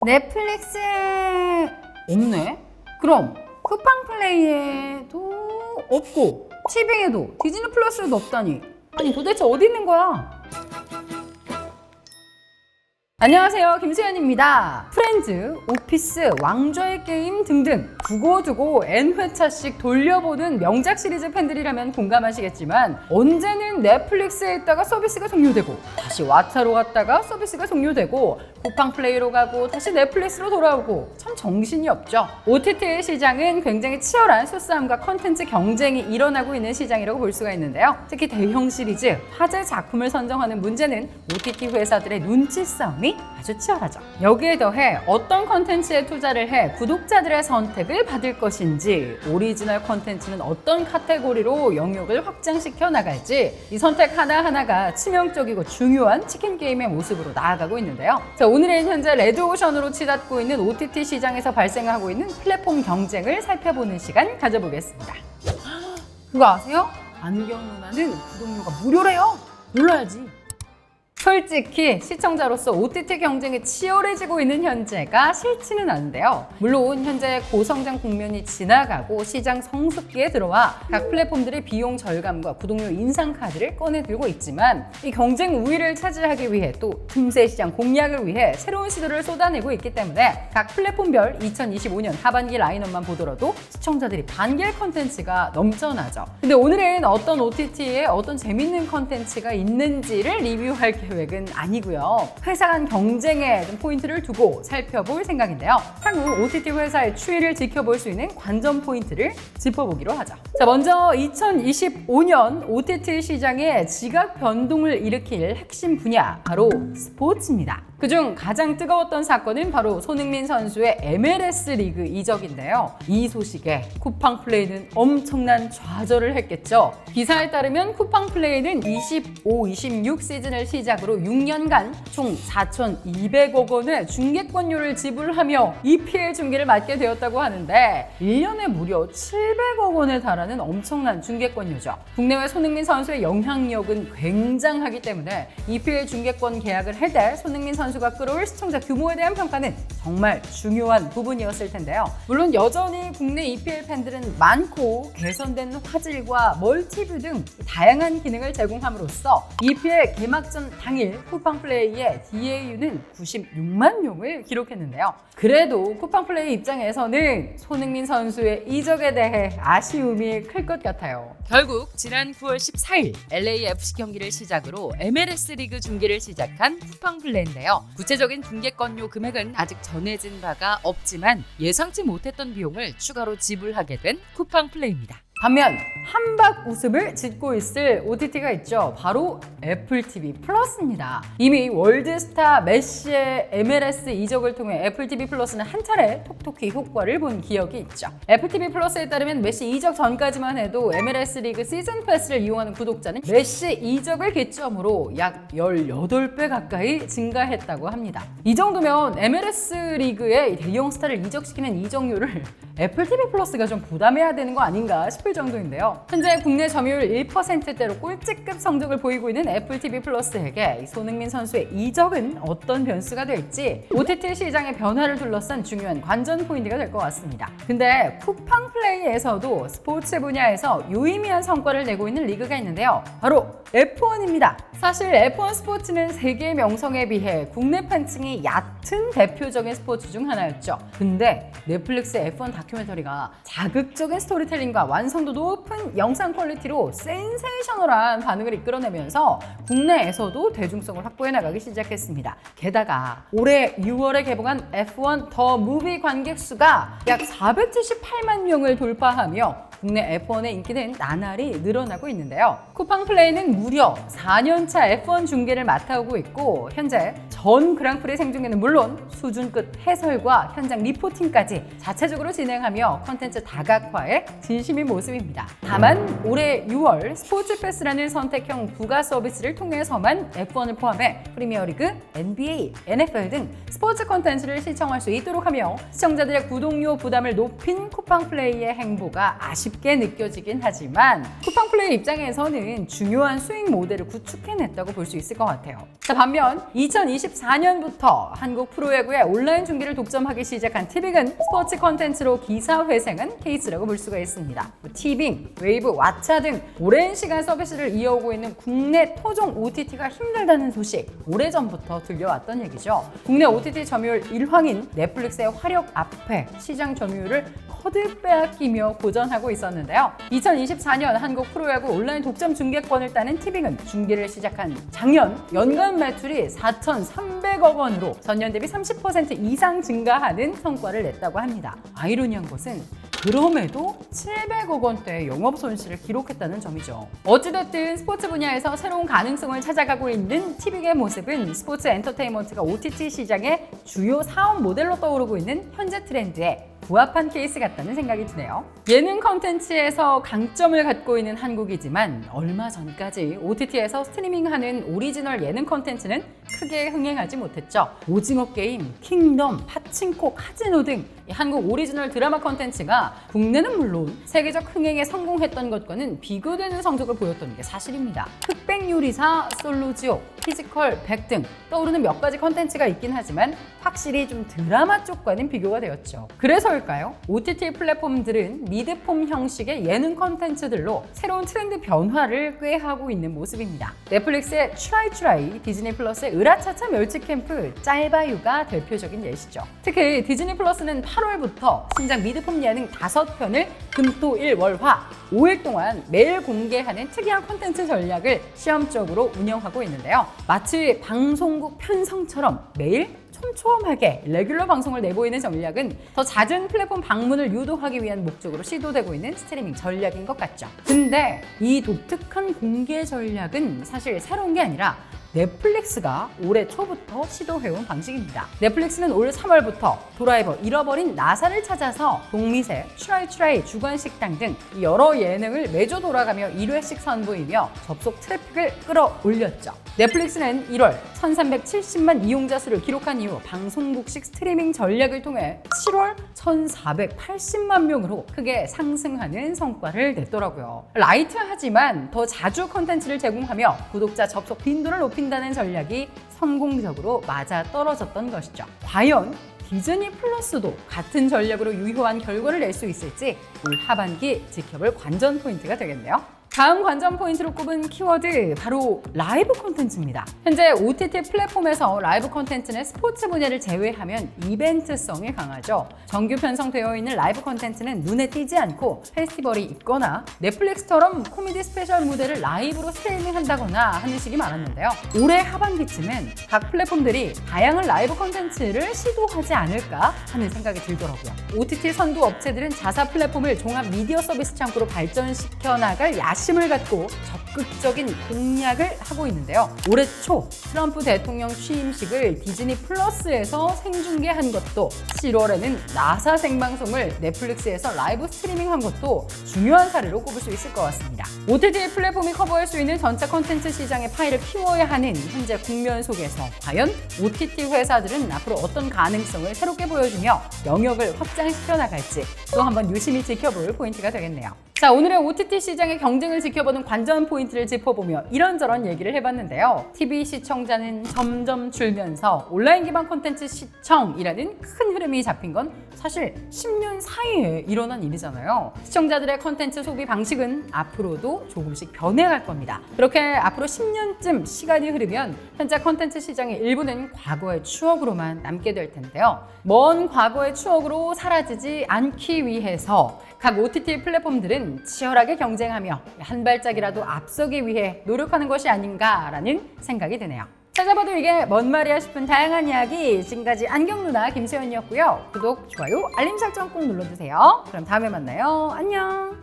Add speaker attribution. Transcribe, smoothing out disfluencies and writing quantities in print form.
Speaker 1: 넷플릭스에 없네? 그럼 쿠팡 플레이에도 없고 티빙에도 디즈니 플러스에도 없다니. 아니 도대체 어디 있는 거야? 안녕하세요, 김수현입니다. 프렌즈, 오피스, 왕좌의 게임 등등 두고두고 N회차씩 돌려보는 명작 시리즈 팬들이라면 공감하시겠지만 언제는 넷플릭스에 있다가 서비스가 종료되고 다시 왓챠로 갔다가 서비스가 종료되고 쿠팡 플레이로 가고 다시 넷플릭스로 돌아오고 참 정신이 없죠. OTT 시장은 굉장히 치열한 수싸움과 컨텐츠 경쟁이 일어나고 있는 시장이라고 볼 수가 있는데요. 특히 대형 시리즈, 화제 작품을 선정하는 문제는 OTT 회사들의 눈치 싸움이 아주 치열하죠. 여기에 더해 어떤 컨텐츠에 투자를 해 구독자들의 선택을 받을 것인지, 오리지널 컨텐츠는 어떤 카테고리로 영역을 확장시켜 나갈지, 이 선택 하나하나가 치명적이고 중요한 치킨 게임의 모습으로 나아가고 있는데요. 자, 오늘은 현재 레드오션으로 치닫고 있는 OTT 시장에서 발생하고 있는 플랫폼 경쟁을 살펴보는 시간 가져보겠습니다. 그거 아세요? 안경 누나는 구독료가 무료래요. 눌러야지. 솔직히 시청자로서 OTT 경쟁이 치열해지고 있는 현재가 싫지는 않은데요. 물론 현재 고성장 국면이 지나가고 시장 성숙기에 들어와 각 플랫폼들의 비용 절감과 구독료 인상 카드를 꺼내 들고 있지만 이 경쟁 우위를 차지하기 위해 또 틈새 시장 공략을 위해 새로운 시도를 쏟아내고 있기 때문에 각 플랫폼별 2025년 하반기 라인업만 보더라도 시청자들이 반길 컨텐츠가 넘쳐나죠. 근데 오늘은 어떤 OTT에 어떤 재밌는 컨텐츠가 있는지를 리뷰할 계획은 아니고요. 회사 간 경쟁에 좀 포인트를 두고 살펴볼 생각인데요. 향후 OTT 회사의 추이를 지켜볼 수 있는 관전 포인트를 짚어보기로 하죠. 자, 먼저 2025년 OTT 시장의 지각 변동을 일으킬 핵심 분야, 바로 스포츠입니다. 그중 가장 뜨거웠던 사건은 바로 손흥민 선수의 MLS 리그 이적인데요. 이 소식에 쿠팡 플레이는 엄청난 좌절을 했겠죠. 기사에 따르면 쿠팡 플레이는 25-26 시즌을 시작으로 6년간 총 4,200억 원의 중계권료를 지불하며 EPL 중계를 맡게 되었다고 하는데 1년에 무려 700억 원에 달하는 엄청난 중계권료죠. 국내외 손흥민 선수의 영향력은 굉장하기 때문에 EPL 중계권 계약을 할 때 손흥민 선수가 끌어올 시청자 규모에 대한 평가는 정말 중요한 부분이었을 텐데요. 물론 여전히 국내 EPL 팬들은 많고 개선된 화질과 멀티뷰 등 다양한 기능을 제공함으로써 EPL 개막전 당일 쿠팡 플레이의 DAU는 96만 명을 기록했는데요. 그래도 쿠팡 플레이 입장에서는 손흥민 선수의 이적에 대해 아쉬움이 클 것 같아요. 결국 지난 9월 14일 LAFC 경기를 시작으로 MLS 리그 중계를 시작한 쿠팡 플레이인데요. 구체적인 중계권료 금액은 아직 전해진 바가 없지만 예상치 못했던 비용을 추가로 지불하게 된 쿠팡 플레이입니다. 반면 한박 웃음을 짓고 있을 OTT가 있죠. 바로 애플 TV 플러스입니다. 이미 월드스타 메시의 MLS 이적을 통해 애플 TV 플러스는 한 차례 톡톡히 효과를 본 기억이 있죠. 애플 TV 플러스에 따르면 메시 이적 전까지만 해도 MLS 리그 시즌 패스를 이용하는 구독자는 메시 이적을 기점으로 약 18배 가까이 증가했다고 합니다. 이 정도면 MLS 리그에 대형 스타를 이적시키는 이적료를 애플 TV 플러스가 좀 부담해야 되는 거 아닌가 싶을 정도인데요. 현재 국내 점유율 1%대로 꼴찌급 성적을 보이고 있는 애플 TV 플러스에게 손흥민 선수의 이적은 어떤 변수가 될지 OTT 시장의 변화를 둘러싼 중요한 관전 포인트가 될 것 같습니다. 근데 쿠팡 플레이에서도 스포츠 분야에서 유의미한 성과를 내고 있는 리그가 있는데요. 바로 F1입니다. 사실 F1 스포츠는 세계 명성에 비해 국내 팬층이 얕은 대표적인 스포츠 중 하나였죠. 근데 넷플릭스의 F1 다큐멘터리가 자극적인 스토리텔링과 완성도 높은 영상 퀄리티로 센세이셔널한 반응을 이끌어내면서 국내에서도 대중성을 확보해 나가기 시작했습니다. 게다가 올해 6월에 개봉한 F1 더 무비 관객 수가 약 478만 명을 돌파하며 국내 F1의 인기는 나날이 늘어나고 있는데요. 쿠팡 플레이는 무려 4년차 F1 중계를 맡아오고 있고 현재 전 그랑프리 생중계는 물론 수준급 해설과 현장 리포팅까지 자체적으로 진행하며 컨텐츠 다각화에 진심인 모습입니다. 다만 올해 6월 스포츠 패스라는 선택형 부가 서비스를 통해서만 F1을 포함해 프리미어리그, NBA, NFL 등 스포츠 컨텐츠를 시청할 수 있도록 하며 시청자들의 구독료 부담을 높인 쿠팡 플레이의 행보가 아쉽게 느껴지긴 하지만 쿠팡 플레이 입장에서는 중요한 수익 모델을 구축해냈다고 볼 수 있을 것 같아요. 자, 반면 2020 2024년부터 한국 프로야구의 온라인 중계를 독점하기 시작한 티빙은 스포츠 콘텐츠로 기사회생한 케이스라고 볼 수가 있습니다. 티빙, 웨이브, 왓챠 등 오랜 시간 서비스를 이어오고 있는 국내 토종 OTT가 힘들다는 소식 오래전부터 들려왔던 얘기죠. 국내 OTT 점유율 1황인 넷플릭스의 화력 앞에 시장 점유율을 거듭 빼앗기며 고전하고 있었는데요. 2024년 한국 프로야구 온라인 독점 중계권을 따는 티빙은 중계를 시작한 작년 연간 매출이 4,300억 원으로 전년 대비 30% 이상 증가하는 성과를 냈다고 합니다. 아이러니한 것은 그럼에도 700억 원대의 영업 손실을 기록했다는 점이죠. 어찌됐든 스포츠 분야에서 새로운 가능성을 찾아가고 있는 티빙의 모습은 스포츠 엔터테인먼트가 OTT 시장의 주요 사업 모델로 떠오르고 있는 현재 트렌드에 부합한 케이스 같다는 생각이 드네요. 예능 컨텐츠에서 강점을 갖고 있는 한국이지만 얼마 전까지 OTT에서 스트리밍하는 오리지널 예능 컨텐츠는 크게 흥행하지 못했죠. 오징어 게임, 킹덤, 파친코, 카지노 등 한국 오리지널 드라마 컨텐츠가 국내는 물론 세계적 흥행에 성공했던 것과는 비교되는 성적을 보였던 게 사실입니다. 흑백요리사, 솔로지옥, 피지컬 100 등 떠오르는 몇 가지 컨텐츠가 있긴 하지만 확실히 좀 드라마 쪽과는 비교가 되었죠. 그래서일까요? OTT 플랫폼들은 미드폼 형식의 예능 컨텐츠들로 새로운 트렌드 변화를 꾀하고 있는 모습입니다. 넷플릭스의 추라이, 디즈니 플러스의 으라차차 멸치 캠프, 짤바유가 대표적인 예시죠. 특히 디즈니 플러스는 8월부터 신작 미드폼 예능 5편을 금토일 월화 5일 동안 매일 공개하는 특이한 콘텐츠 전략을 시험적으로 운영하고 있는데요. 마치 방송국 편성처럼 매일 촘촘하게 레귤러 방송을 내보이는 전략은 더 잦은 플랫폼 방문을 유도하기 위한 목적으로 시도되고 있는 스트리밍 전략인 것 같죠. 근데 이 독특한 공개 전략은 사실 새로운 게 아니라 넷플릭스가 올해 초부터 시도해온 방식입니다. 넷플릭스는 올 3월부터 도라이버, 잃어버린 나사를 찾아서, 동미새, 추라이, 주간식당 등 여러 예능을 매주 돌아가며 1회씩 선보이며 접속 트래픽을 끌어올렸죠. 넷플릭스는 1월 1370만 이용자 수를 기록한 이후 방송국식 스트리밍 전략을 통해 7월 1480만 명으로 크게 상승하는 성과를 냈더라고요. 라이트하지만 더 자주 컨텐츠를 제공하며 구독자 접속 빈도를 높인다는 전략이 성공적으로 맞아떨어졌던 것이죠. 과연 디즈니 플러스도 같은 전략으로 유효한 결과를 낼 수 있을지 올 하반기 지켜볼 관전 포인트가 되겠네요. 다음 관전 포인트로 꼽은 키워드 바로 라이브 콘텐츠입니다. 현재 OTT 플랫폼에서 라이브 콘텐츠는 스포츠 분야를 제외하면 이벤트성이 강하죠. 정규 편성되어 있는 라이브 콘텐츠는 눈에 띄지 않고 페스티벌이 있거나 넷플릭스처럼 코미디 스페셜 무대를 라이브로 스트리밍한다거나 하는 식이 많았는데요. 올해 하반기쯤엔 각 플랫폼들이 다양한 라이브 콘텐츠를 시도하지 않을까 하는 생각이 들더라고요. OTT 선도 업체들은 자사 플랫폼을 종합 미디어 서비스 창구로 발전시켜 나갈 야심을 갖고 적극적인 공략을 하고 있는데요. 올해 초 트럼프 대통령 취임식을 디즈니 플러스에서 생중계한 것도, 7월에는 나사 생방송을 넷플릭스에서 라이브 스트리밍한 것도 중요한 사례로 꼽을 수 있을 것 같습니다. OTT 플랫폼이 커버할 수 있는 전체 콘텐츠 시장의 파이를 키워야 하는 현재 국면 속에서 과연 OTT 회사들은 앞으로 어떤 가능성을 새롭게 보여주며 영역을 확장시켜 나갈지 또 한번 유심히 지켜볼 포인트가 되겠네요. 자, 오늘의 OTT 시장의 경쟁을 지켜보는 관전 포인트를 짚어보며 이런저런 얘기를 해봤는데요. TV 시청자는 점점 줄면서 온라인 기반 콘텐츠 시청이라는 큰 흐름이 잡힌 건 사실 10년 사이에 일어난 일이잖아요. 시청자들의 콘텐츠 소비 방식은 앞으로도 조금씩 변해갈 겁니다. 그렇게 앞으로 10년쯤 시간이 흐르면 현재 콘텐츠 시장의 일부는 과거의 추억으로만 남게 될 텐데요. 먼 과거의 추억으로 사라지지 않기 위해서 각 OTT 플랫폼들은 치열하게 경쟁하며 한 발짝이라도 앞서기 위해 노력하는 것이 아닌가라는 생각이 드네요. 찾아봐도 이게 뭔 말이야 싶은 다양한 이야기, 지금까지 안경누나 김세연이었고요. 구독, 좋아요, 알림 설정 꼭 눌러주세요. 그럼 다음에 만나요. 안녕.